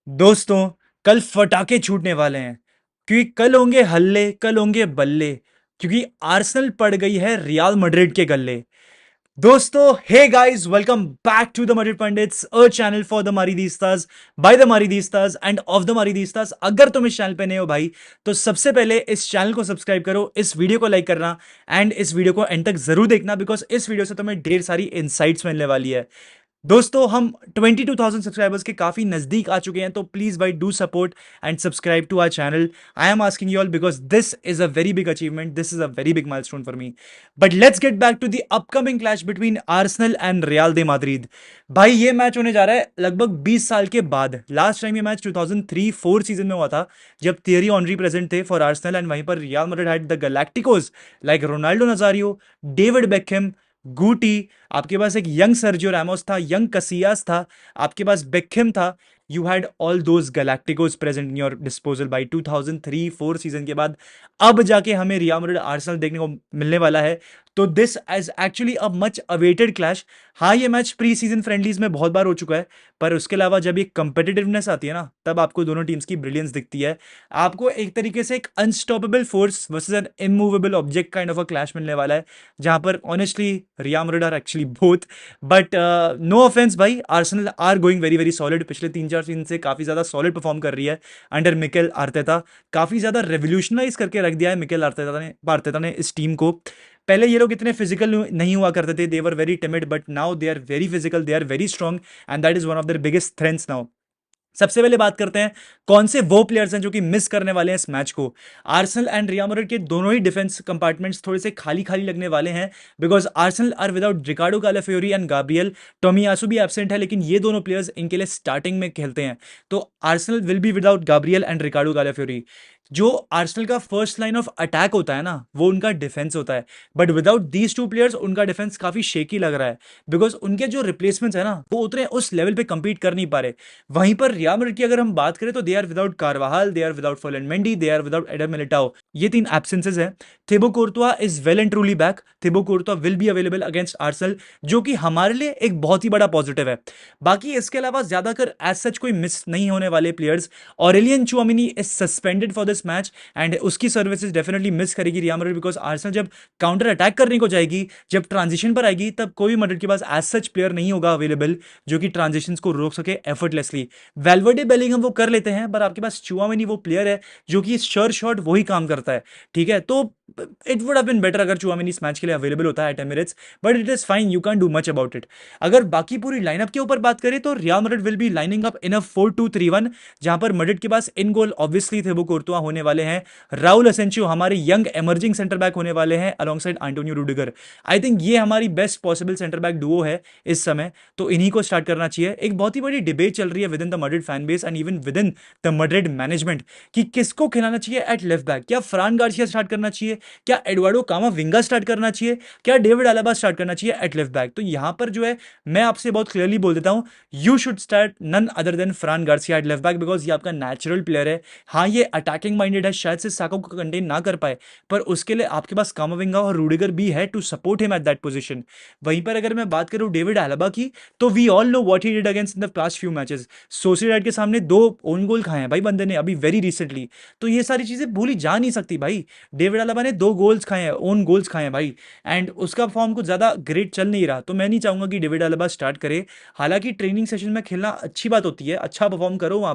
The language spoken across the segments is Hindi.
दोस्तों, कल फटाके छूटने वाले हैं क्योंकि कल होंगे हल्ले, कल होंगे बल्ले, क्योंकि आर्सेनल पड़ गई है रियल मैड्रिड के गल्ले। दोस्तों, hey guys, welcome back to the Madrid Pandits, a channel for the Madridistas, by the Madridistas and of the Madridistas. अगर तुम इस चैनल पे नए हो भाई, तो सबसे पहले इस चैनल को सब्सक्राइब करो, इस वीडियो को लाइक करना एंड इस वीडियो को एंड तक जरूर देखना, बिकॉज इस वीडियो से तुम्हें ढेर सारी इनसाइट्स मिलने वाली है। दोस्तों, हम 22,000 सब्सक्राइबर्स के काफी नजदीक आ चुके हैं, तो प्लीज भाई do support and subscribe to our channel. I am asking you all because this is a very big achievement, this is a very big milestone for me. But let's get back to the upcoming clash between Arsenal and Real de Madrid. भाई, ये मैच होने जा रहा है लगभग 20 साल के बाद। लास्ट टाइम ये मैच 2003-4 सीजन में हुआ था, जब थियरी ऑनरी प्रेजेंट थे फॉर आर्सेनल एंड वहीं पर Real Madrid had the Galacticos like Ronaldo Nazario, David Beckham, Guti. आपके पास एक यंग सर्जियो रैमोस था, यंग कसियास था, आपके पास बेकहम था। You had all those Galacticos present in your disposal by 2003-4 season के बाद अब जाके हमें रियल मैड्रिड आर्सेनल देखने को मिलने वाला है। तो this is actually a much awaited clash. हाँ, ये मैच प्री सीजन फ्रेंडलीज में बहुत बार हो चुका है, पर उसके अलावा जब ये कंपेटिटिवनेस आती है ना, तब आपको दोनों टीम्स की ब्रिलियंस दिखती है। आपको एक तरीके से एक unstoppable force versus an immovable object kind of a clash मिलने वाला है, जहां पर honestly Real Madrid are actually both. But no offence भाई, Arsenal are going very very solid. पिछले 3-4 सीजन से काफी ज्यादा सॉलिड परफॉर्म कर रही है अंडर मिकेल आर्टेटा। काफी ज्यादा रेवोल्यूशनलाइज करके रख दिया है मिकेल आर्टेटा ने इस टीम को। पहले ये लोग इतने फिजिकल नहीं हुआ करते थे, they were very timid, but now they are very physical, they are very strong and that is one of their biggest strengths now. सबसे पहले बात करते हैं कौन से वो प्लेयर्स हैं जो कि मिस करने वाले हैं इस मैच को। आर्सेनल एंड रियल मैड्रिड के दोनों ही डिफेंस कंपार्टमेंट्स थोड़े से खाली खाली लगने वाले हैं, because Arsenal are without Riccardo Calafiori and Gabriel. Tomiyasu भी एब्सेंट है, लेकिन ये दोनों प्लेयर्स इनके लिए स्टार्टिंग में खेलते हैं। तो Arsenal will be without Gabriel and Riccardo Calafiori. जो आर्सेनल का फर्स्ट लाइन ऑफ अटैक होता है ना, वो उनका डिफेंस होता है। But without these two players उनका डिफेंस काफी शेकी लग रहा है, बिकॉज उनके जो रिप्लेसमेंट्स है ना, वो उतने उस लेवल पे कंपीट कर नहीं पा रहे। वहीं पर रियल मैड्रिड की अगर हम बात करें, तो they are without Carvajal, they are without Ferland Mendy, they are without Eder Militao. ये तीन एब्सेंसेस है। Thibaut Courtois is well and truly back. Thibaut Courtois will be available against Arsenal, जो कि हमारे लिए एक बहुत ही बड़ा पॉजिटिव है। बाकी इसके अलावा ज्यादातर एज सच कोई मिस नहीं होने वाले players. Aurelien Tchouameni is suspended for this match and उसकी सर्विसेज डेफिनेटली मिस करेगी रियल मैड्रिड, बिकॉज आर्सेनल जब काउंटर अटैक करने को जाएगी, जब ट्रांजिशन पर आएगी, तब कोई मैड्रिड के पास एज सच प्लेयर नहीं होगा अवेलेबल जो कि ट्रांजिशंस को रोक सके एफर्टलेसली। वेल्वर्डे बेलिंगम वो कर लेते हैं, पर आपके पास चुआमिनी वो प्लेयर है जो कि श्योर शॉट वही काम करता है। ठीक है, तो it would have been better अगर चुआमिनी इस मैच के लिए अवेलेबल होता है at Emirates, but it is fine, you can do much about it. अगर बाकी पूरी लाइनअप के ऊपर बात करें, तो real Madrid will be lining up in a 4-2-3-1, जहां पर मैड्रिड के पास इन गोल ऑब्वियसली थिबो कोर्तुआ होने वाले हैं। राउल असेंसियो हमारे यंग एमर्जिंग सेंटर बैक होने वाले हैं alongside Antonio Rudiger. I think ये हमारी best possible centre back Duo है इस समय, तो इन्हीं को स्टार्ट करना चाहिए। एक बहुत ही बड़ी डिबेट चल रही है with in the Madrid fan base and even with in the Madrid management कि किसको खिलाना चाहिए एट लेफ्ट बैक। क्या फ्रान गार्सिया स्टार्ट करना चाहिए, क्या एडवार्डो कामाविंगा स्टार्ट करना चाहिए, क्या डेविड अलाबा स्टार्ट करना चाहिए एट लेफ्ट बैक। तो यहां पर जो है, मैं आपसे बहुत क्लियरली बोल देता हूं, you should start none other than Fran Garcia at left back, because ये आपका नेचुरल प्लेयर है। हाँ, ये अटैकिंग माइंडेड है, शायद से साको को कंटेन ना कर पाए, पर उसके लिए आपके पास कामाविंगा और रूडिगर भी है to support him at that position. वहीं पर अगर मैं बात करूं डेविड अलाबा की, तो we all know what he did against in the past few matches. Sociedad के सामने 2 ओन गोल खाए हैं भाई बंदे ने अभी वेरी रिसेंटली। तो ये सारी चीजें भूली जा नहीं सकती भाई। डेविड अलाबा ने 2 गोल्स खाए हैं, ओन गोल्स खाए हैं भाई, एंड उसका फॉर्म कुछ ज्यादा ग्रेट चल नहीं रहा। तो मैं नहीं चाहूंगा कि डेविड अलाबा स्टार्ट करे। हालांकि ट्रेनिंग सेशन में खेलना अच्छी बात होती है, अच्छा परफॉर्म करो वहां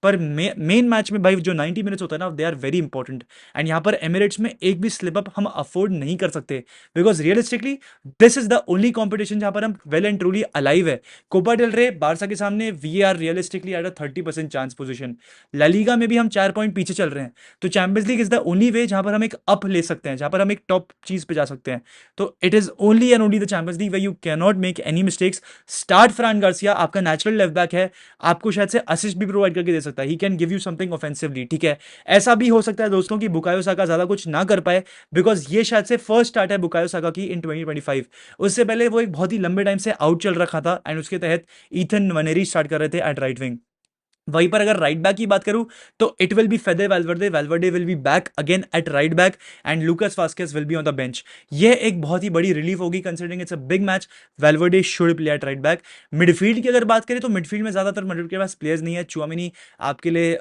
पर मेन मैच में भाई जो 90 मिनट्स होता है ना, they are very important. And यहाँ पर एमिरेट्स में एक भी स्लिप अप हम अफोर्ड नहीं कर सकते, because realistically this is the only competition जहां पर हम वेल एंड ट्रूली अलाइव है। कोपा डेल रे बारसा के सामने we are realistically at a 30% chance position. La Liga में भी हम 4 पॉइंट पीछे चल रहे हैं। तो champions league is the only way जहां पर हम एक अप ले सकते हैं, जहां पर हम एक टॉप चीज पे जा सकते हैं। तो it is only and only the champions league way you can not make any mistakes. Start फ्रान Garcia, आपका नेचुरल लेफ्ट बैक है, आपको शायद से असिस्ट भी प्रोवाइड करके दे सकता है, he can give you something offensively. ठीक है, ऐसा भी हो सकता है दोस्तों कि बुकायो साका ज्यादा कुछ ना कर पाए, बिकॉज ये शायद से फर्स्ट स्टार्ट है बुकायो साका की इन 2025। उससे पहले वो एक बहुत ही लंबे टाइम से आउट चल रखा था एंड उसके तहत ईथन वनेरी स्टार्ट कर रहे थे एट राइट विंग। वहीं पर अगर राइट बैक की बात करूं तो it will be Fede Valverde Valverde will be back again at right back and Lucas Vazquez will be on the bench. ये एक बहुत ही बड़ी रिलीफ होगी considering it's a big match. Valverde should play at right back. Midfield की अगर बात करें तो मिडफील्ड में ज्यादातर मैड्रिड के पास प्लेयर्स नहीं है। चुआमिनी आपके लिए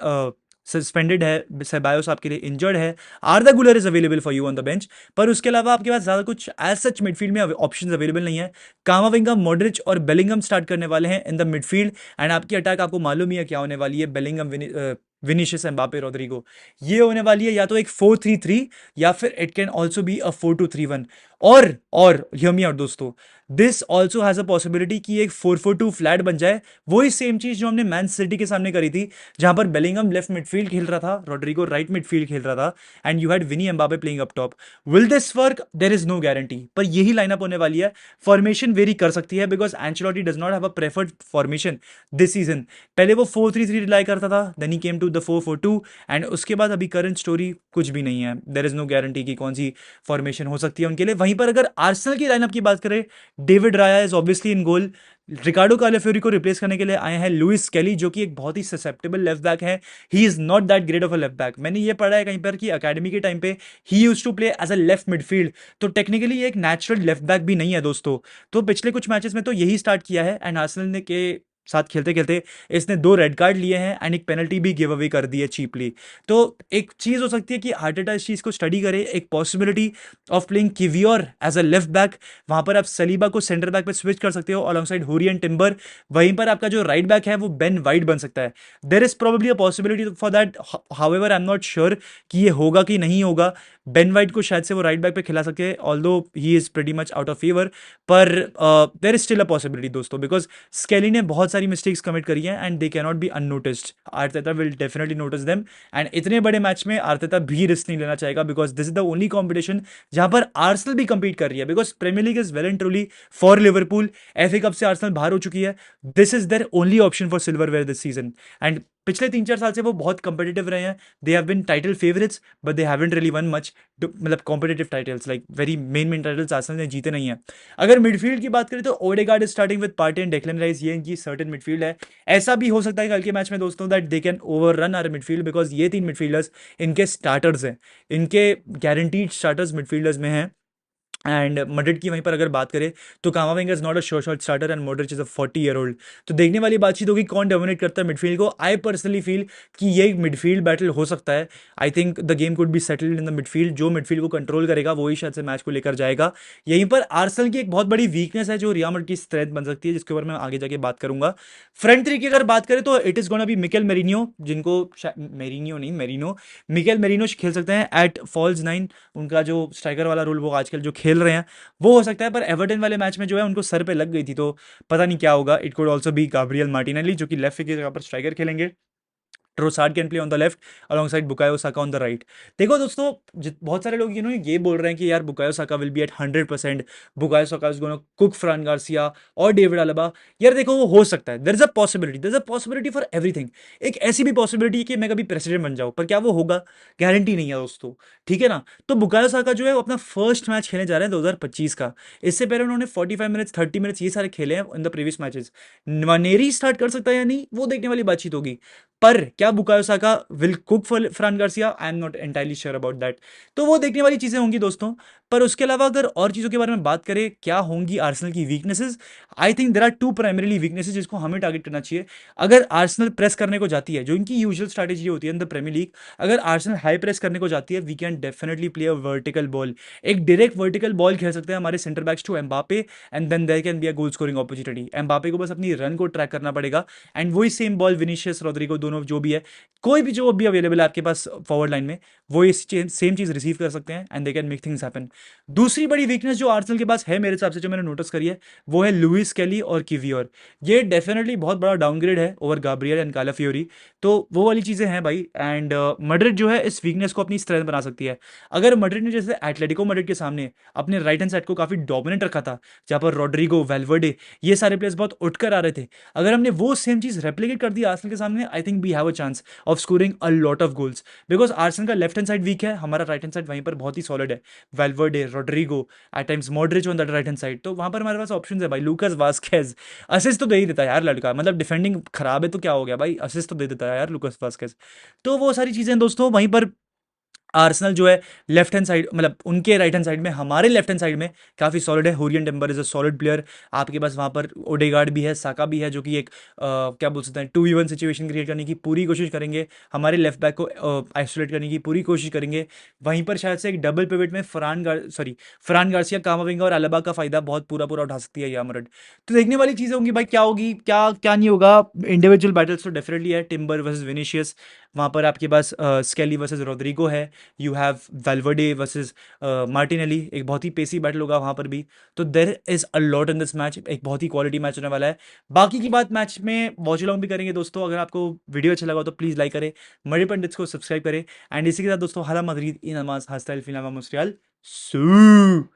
सस्पेंडेड है, सेबायोस आपके लिए इंजर्ड है, आर्दा गुलर is available for you on the bench. पर उसके अलावा आपके पास ज्यादा कुछ एज सच मिडफील्ड में ऑप्शंस अवेलेबल नहीं है। कामाविंगा, मॉड्रिच और बेलिंगम स्टार्ट करने वाले हैं इन द मिडफील्ड एंड आपकी अटैक आपको मालूम ही है क्या होने वाली है। बेलिंगम, विनीशियस, एम्बापे, रोड्रिगो, ये होने वाली है या तो एक 4-3-3 या फिर it can also be a 4-2-3-1। और हियर मी आउट दोस्तों, this also has a possibility कि एक 4-4-2 फ्लैट बन जाए। वही सेम चीज जो हमने मैन सिटी के सामने करी थी, जहां पर बेलिंगम लेफ्ट मिडफील्ड खेल रहा था, रोड्रिगो राइट मिडफील्ड खेल रहा था and you had Vini Mbappe playing up top. Will this work? There is no guarantee, पर यही लाइनअप होने वाली है। फॉर्मेशन वेरी कर सकती है because Ancelotti does not have a preferred formation this season. पहले वो 4-3-3 रिलाई करता था, then he came to the 4-4-2 and उसके बाद अभी करंट स्टोरी कुछ भी नहीं है। देयर इज नो गारंटी कि कौन सी फॉर्मेशन हो सकती है उनके लिए। वहीं पर अगर आर्सेनल की लाइनअप की बात करें, डेविड राया इज ऑब्वियसली इन गोल। रिकार्डो कालाफियोरी को रिप्लेस करने के लिए आए हैं लुइस केली, जो कि एक बहुत ही ससेप्टेबल लेफ्ट बैक है। He is not that great of a left back. मैंने ये पढ़ा है कहीं पर कि अकेडमी के टाइम पे ही used to play as a left midfield, तो टेक्निकली ये एक नेचुरल लेफ्ट बैक भी नहीं है दोस्तों। तो पिछले कुछ मैचेस में तो यही स्टार्ट किया है एंड आर्सेनल ने के साथ खेलते खेलते इसने 2 रेड कार्ड लिए हैं एंड एक पेनल्टी भी गिव अवे कर दी है चीपली। तो एक चीज हो सकती है कि आर्टेटा इस चीज को स्टडी करे, एक possibility of playing Kiwior as a left back. वहां पर आप सलीबा को सेंटर बैक पे स्विच कर सकते हो अलॉन्गसाइड हुरी एंड टिम्बर। वहीं पर आपका जो राइट बैक है वो बेन वाइट बन सकता है। There is probably a possibility for that, however I am not sure कि ये होगा कि नहीं होगा। बेन वाइट को शायद से वो राइट बैक पे खिला सके, although he is pretty much out of favour. पर there is still a possibility दोस्तों, बिकॉज स्केली ने बहुत सारी मिस्टेक्स कमिट करी हैं and they can not be unnoticed. Arteta will definitely notice them and इतने बड़े मैच में आर्टेटा भी रिस्क नहीं लेना चाहेगा because this is the only competition जहां पर आर्सेनल भी compete कर रही है। Because Premier League is well and truly for Liverpool. FA Cup से आर्सेनल बाहर हो चुकी है। This is their only option for silverware this season and पिछले 3-4 साल से वो बहुत कंपेटिटिव रहे हैं। They have been title favourites but they haven't really won much, मतलब competitive titles, like very main titles Arsenal ने जीते नहीं है। अगर मिडफील्ड की बात करें तो Odegaard is starting with party and Declan rice, ये इनकी सर्टेन मिडफील्ड है। ऐसा भी हो सकता है कल के मैच में दोस्तों that they can overrun our midfield because ये 3 मिडफील्डर्स इनके स्टार्टर्स हैं, इनके गारंटीड स्टार्टर्स मिडफील्डर्स में हैं। एंड मड्रिड की वहीं पर अगर बात करें तो कामाविंगा is not a sure shot starter and Modric is a 40-year-old। तो देखने वाली बातचीत होगी कौन डोमिनेट करता है मिडफील्ड को। आई पर्सनली फील कि ये एक मिडफील्ड बैटल हो सकता है। I think the game could be settled in the midfield. जो मिडफील्ड को कंट्रोल करेगा वही शायद से मैच को लेकर जाएगा। यहीं पर आर्सेनल की एक बहुत बड़ी वीकनेस है जो रियल मैड्रिड की स्ट्रेंथ बन सकती है, जिसके ऊपर मैं आगे जाके बात करूंगा। फ्रंट थ्री की अगर बात करें तो it is gonna be Mikel merino, जिनको मेरिनियो नहीं मेरिनो मिकेल मेरिनो खेल सकते हैं एट फॉल्स 9। उनका जो स्ट्राइकर वाला रोल वो आजकल जो खेल रहे हैं वो हो सकता है। पर एवर्टन वाले मैच में जो है उनको सर पे लग गई थी, तो पता नहीं क्या होगा। It could also be Gabriel Martinelli जो कि लेफ्ट की जगह पर स्ट्राइकर खेलेंगे। Trossard can play on the left alongside Bukayo Saka on the right. देखो दोस्तों, बहुत सारे लोग ये बोल रहे हैं कि यार Bukayo Saka will be at 100%, Bukayo Saka is gonna cook Fran Garcia और डेविड अलाबा। यार देखो वो हो सकता है, there is a possibility, there is a possibility for everything. एक ऐसी भी पॉसिबिलिटी है कि मैं कभी प्रेसिडेंट बन जाऊं, पर क्या वो होगा गारंटी नहीं है दोस्तों, ठीक है ना। तो बुकायो साका जो है वो अपना फर्स्ट मैच खेलने जा रहे हैं 2025 का। इससे पहले उन्होंने 45 मिनट्स 30 मिनट्स ये सारे खेले हैं in the previous matches. Nwaneri start कर सकता है या नहीं वो देखने वाली बातचीत होगी। पर क्या Bukayo Saka will cook for फ्रान Garcia? I am not entirely sure about that. तो वो देखने वाली चीजें होंगी दोस्तों। पर उसके अलावा अगर और चीजों के बारे में बात करें क्या होंगी आर्सेनल की weaknesses, I think there are 2 primarily weaknesses जिसको हमें टारगेट करना चाहिए। अगर आर्सेनल प्रेस करने को जाती है, जो इनकी यूजुअल स्ट्रैटेजी होती है इन द प्रीमियर लीग, अगर आर्सेनल हाई प्रेस करने को जाती है we can definitely play a vertical ball. एक डायरेक्ट वर्टिकल बॉल खेल सकते हैं हमारे centre backs to Mbappe and then there can be a goal scoring opportunity. Mbappe को बस अपनी रन को ट्रैक करना पड़ेगा एंड वही सेम बॉल विनीशियस रोड्रिगो दोनों जो भी है, कोई भी जो भी अवेलेबल है आपके पास फॉरवर्ड लाइन में, वो इस सेम चीज रिसीव कर सकते हैं and they can make things happen. दूसरी बड़ी वीकनेस जो आर्सेनल के पास है मेरे हिसाब से, जो मैंने नोटिस करी है, वो है लुइस केली और किवियोर। ये डेफिनेटली बहुत बड़ा डाउनग्रेड है ओवर गाब्रियल एंड कालाफियोरी। तो वो वाली चीजें हैं भाई। एंड मड्रिड जो है इस वीकनेस को अपनी स्ट्रेंथ बना सकती है। अगर मड्रिड ने जैसे एटलेटिको मड्रिड के सामने अपने राइट हैंड साइड को काफी डोमिनेट रखा था, जहां पर रोड्रिगो, वेल्वर्डे ये सारे प्लेयर्स बहुत उठकर आ रहे थे, अगर हमने वो सेम चीज रेप्लिकेट कर दी आर्सेनल के सामने, I think we have a chance of scoring a lot of goals, because Arsenal का लेफ्ट हैंड साइड वीक है, हमारा राइट हैंड साइड वहीं पर बहुत ही सॉलिड है। Valverde, Rodrygo, at times Modric on that right hand side, तो वहाँ पर हमारे पास ऑप्शन है भाई। लूकास वास्केज असिस्ट तो दे ही देता है यार लड़का, मतलब डिफेंडिंग खराब है तो क्या हो गया भाई, असिस्ट तो दे देता है यार लूकास वास्केज। तो वो सारी चीज़ें दोस्तों वहीं पर आर्सेनल जो है लेफ्ट हैंड साइड, मतलब उनके राइट हैंड साइड में, हमारे लेफ्ट हैंड साइड में काफ़ी सॉलिड है। Jurrien Timber is a solid player. आपके पास वहाँ पर ओडेगार्ड भी है, साका भी है, जो कि एक क्या बोल सकते हैं 2v1 सिचुएशन क्रिएट करने की पूरी कोशिश करेंगे, हमारे लेफ्ट बैक को आइसोलेट करने की पूरी कोशिश करेंगे। वहीं पर शायद से एक डबल पिवट में फरान गार्सिया, कामाविंगा और अलाबा का फायदा बहुत पूरा पूरा उठा सकती है यामरड। तो देखने वाली चीज़ें होंगी भाई, क्या होगी क्या क्या नहीं होगा। इंडिविजुअल बैटल्स तो डेफिनेटली है, टिम्बर वर्सेज विनीशियस, वहाँ पर आपके पास स्केली वर्सेज रोड्रिगो है, यू हैव वेल्वर्डे वर्सेस मार्टिनेली, एक बहुत ही पेसी बैटल होगा वहाँ पर भी। तो there is a lot in this match, एक बहुत ही क्वालिटी मैच होने वाला है। बाकी की बात मैच में वॉच अलॉन्ग भी करेंगे दोस्तों। अगर आपको वीडियो अच्छा लगा तो प्लीज़ लाइक करें, मरी पंडित्स को सब्सक्राइब करें, एंड इसी के साथ दोस्तों हाला मदरीद इन नमाज हस्ता फिल्म मुस्रियल सू।